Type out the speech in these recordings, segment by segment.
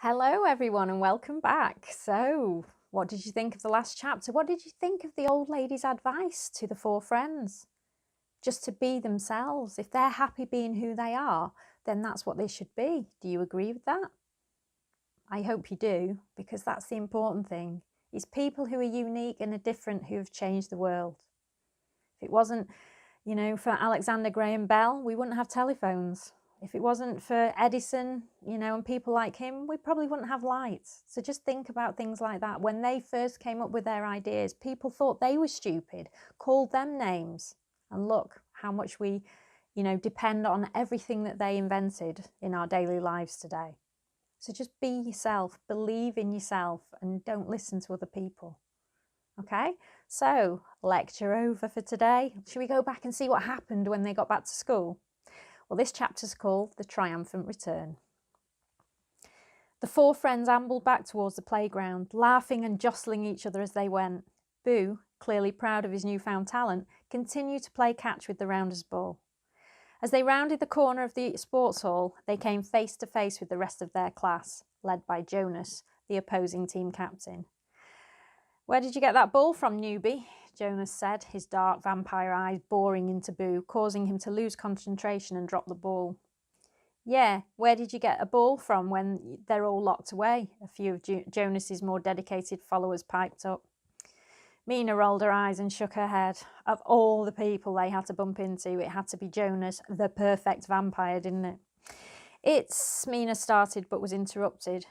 Hello everyone and welcome back. So, what did you think of the last chapter? What did you think of the old lady's advice to the four friends? Just to be themselves. If they're happy being who they are, then that's what they should be. Do you agree with that? I hope you do, because that's the important thing. It's people who are unique and are different who have changed the world. If it wasn't, for Alexander Graham Bell, we wouldn't have telephones. If it wasn't for Edison, and people like him, we probably wouldn't have lights. So just think about things like that. When they first came up with their ideas, people thought they were stupid, called them names. And look how much we, depend on everything that they invented in our daily lives today. So just be yourself, believe in yourself, and don't listen to other people. Okay, so lecture over for today. Should we go back and see what happened when they got back to school? Well, this chapter's called The Triumphant Return. The four friends ambled back towards the playground, laughing and jostling each other as they went. Boo, clearly proud of his newfound talent, continued to play catch with the rounder's ball. As they rounded the corner of the sports hall, they came face to face with the rest of their class, led by Jonas, the opposing team captain. "Where did you get that ball from, newbie?" Jonas said, his dark vampire eyes boring into Boo, causing him to lose concentration and drop the ball. "Yeah, where did you get a ball from when they're all locked away?" a few of Jonas's more dedicated followers piped up. Mina rolled her eyes and shook her head. Of all the people they had to bump into, it had to be Jonas, the perfect vampire, didn't it? Mina started but was interrupted.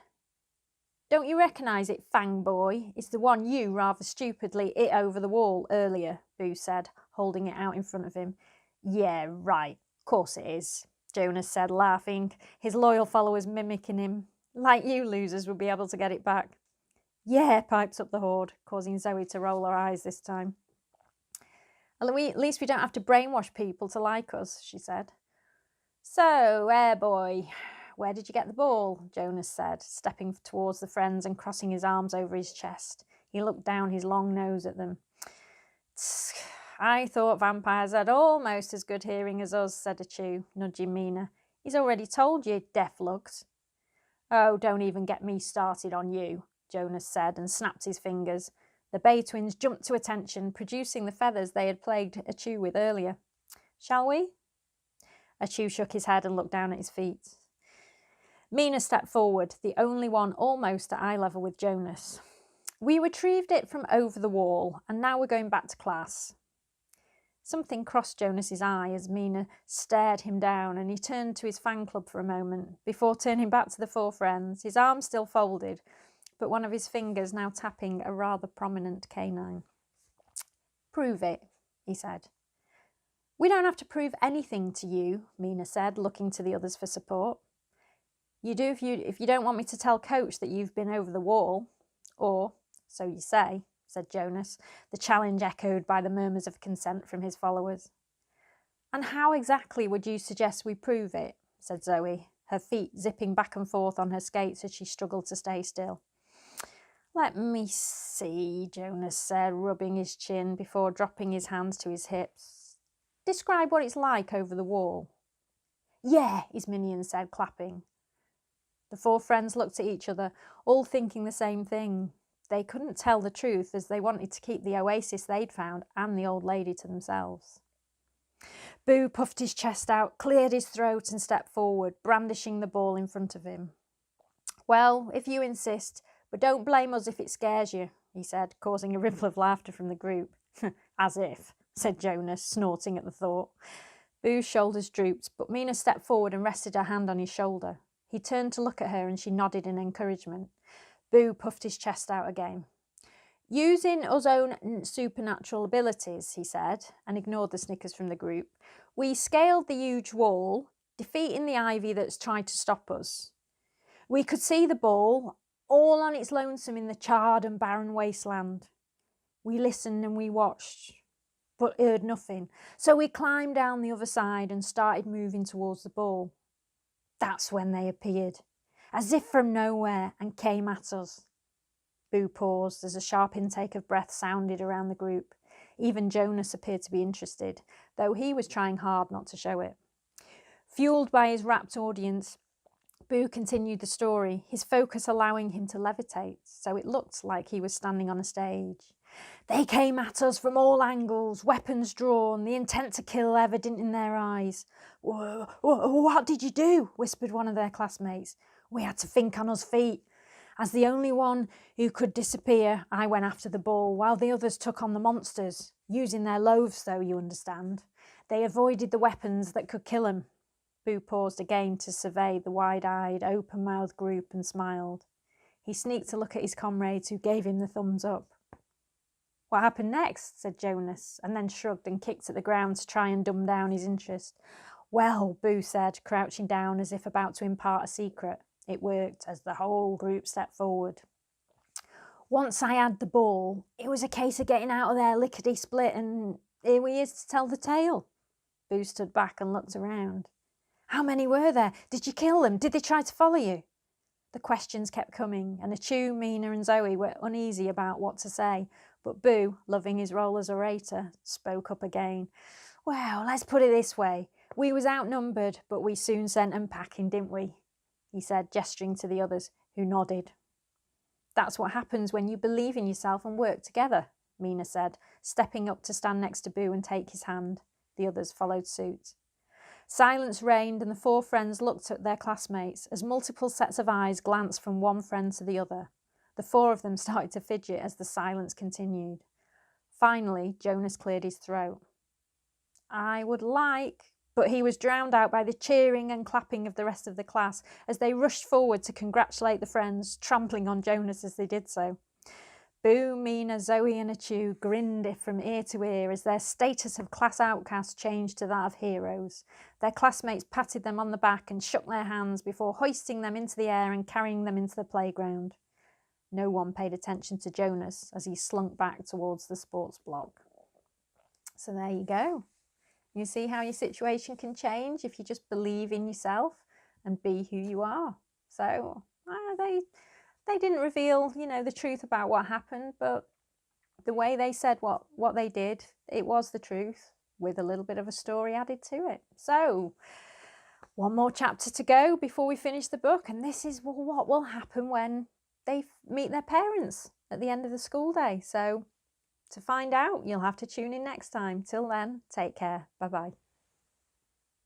"Don't you recognise it, Fang Boy? It's the one you rather stupidly hit over the wall earlier," Boo said, holding it out in front of him. "Yeah, right. Course it is," Jonas said, laughing, his loyal followers mimicking him. "Like you losers would be able to get it back." "Yeah," piped up the horde, causing Zoe to roll her eyes this time. At least we don't have to brainwash people to like us," she said. "So, boy, where did you get the ball?" Jonas said, stepping towards the friends and crossing his arms over his chest. He looked down his long nose at them. "I thought vampires had almost as good hearing as us," said Achu, nudging Mina. "He's already told you, deaf lugs." "Oh, don't even get me started on you," Jonas said, and snapped his fingers. The Bay twins jumped to attention, producing the feathers they had plagued Achu with earlier. "Shall we?" Achu shook his head and looked down at his feet. Mina stepped forward, the only one almost at eye level with Jonas. "We retrieved it from over the wall, and now we're going back to class." Something crossed Jonas's eye as Mina stared him down, and he turned to his fan club for a moment, before turning back to the four friends, his arms still folded, but one of his fingers now tapping a rather prominent canine. "Prove it," he said. "We don't have to prove anything to you," Mina said, looking to the others for support. "You do if you don't want me to tell Coach that you've been over the wall. Or, so you say," said Jonas, the challenge echoed by the murmurs of consent from his followers. "And how exactly would you suggest we prove it?" said Zoe, her feet zipping back and forth on her skates as she struggled to stay still. "Let me see," Jonas said, rubbing his chin before dropping his hands to his hips. "Describe what it's like over the wall." "Yeah," his minion said, clapping. The four friends looked at each other, all thinking the same thing. They couldn't tell the truth, as they wanted to keep the oasis they'd found and the old lady to themselves. Boo puffed his chest out, cleared his throat and stepped forward, brandishing the ball in front of him. "Well, if you insist, but don't blame us if it scares you," he said, causing a ripple of laughter from the group. "As if," said Jonas, snorting at the thought. Boo's shoulders drooped, but Mina stepped forward and rested her hand on his shoulder. He turned to look at her and she nodded in encouragement. Boo puffed his chest out again. "Using us own supernatural abilities," he said, and ignored the snickers from the group, "we scaled the huge wall, defeating the ivy that's tried to stop us. We could see the ball, all on its lonesome in the charred and barren wasteland. We listened and we watched, but heard nothing. So we climbed down the other side and started moving towards the ball. That's when they appeared, as if from nowhere, and came at us." Boo paused as a sharp intake of breath sounded around the group. Even Jonas appeared to be interested, though he was trying hard not to show it. Fueled by his rapt audience, Boo continued the story, his focus allowing him to levitate, so it looked like he was standing on a stage. They came at us from all angles, weapons drawn, the intent to kill evident in their eyes. What did you do? Whispered one of their classmates. We had to think on us feet. As the only one who could disappear, I went after the ball, while the others took on the monsters, using their loaves, though, you understand. They avoided the weapons that could kill them. Boo paused again to survey the wide-eyed, open-mouthed group and smiled. He sneaked to look at his comrades, who gave him the thumbs up. What happened next? Said Jonas, and then shrugged and kicked at the ground to try and dumb down his interest. Well, Boo said, crouching down as if about to impart a secret. It worked as the whole group stepped forward. Once I had the ball, it was a case of getting out of there lickety-split, and here we is to tell the tale. Boo stood back and looked around. How many were there? Did you kill them? Did they try to follow you? The questions kept coming, and Achu, Mina and Zoe were uneasy about what to say, but Boo, loving his role as orator, spoke up again. Well, let's put it this way. We was outnumbered, but we soon sent 'em packing, didn't we? He said, gesturing to the others, who nodded. That's what happens when you believe in yourself and work together, Mina said, stepping up to stand next to Boo and take his hand. The others followed suit. Silence reigned, and the four friends looked at their classmates as multiple sets of eyes glanced from one friend to the other. The four of them started to fidget as the silence continued. Finally, Jonas cleared his throat. I would like... But he was drowned out by the cheering and clapping of the rest of the class as they rushed forward to congratulate the friends, trampling on Jonas as they did so. Boo, Mina, Zoe and Achu grinned from ear to ear as their status of class outcasts changed to that of heroes. Their classmates patted them on the back and shook their hands before hoisting them into the air and carrying them into the playground. No one paid attention to Jonas as he slunk back towards the sports block. So there you go. You see how your situation can change if you just believe in yourself and be who you are. So they didn't reveal, the truth about what happened, but the way they said what they did, it was the truth with a little bit of a story added to it. So one more chapter to go before we finish the book, and this is what will happen when they meet their parents at the end of the school day. So to find out, you'll have to tune in next time. Till then, take care. Bye-bye.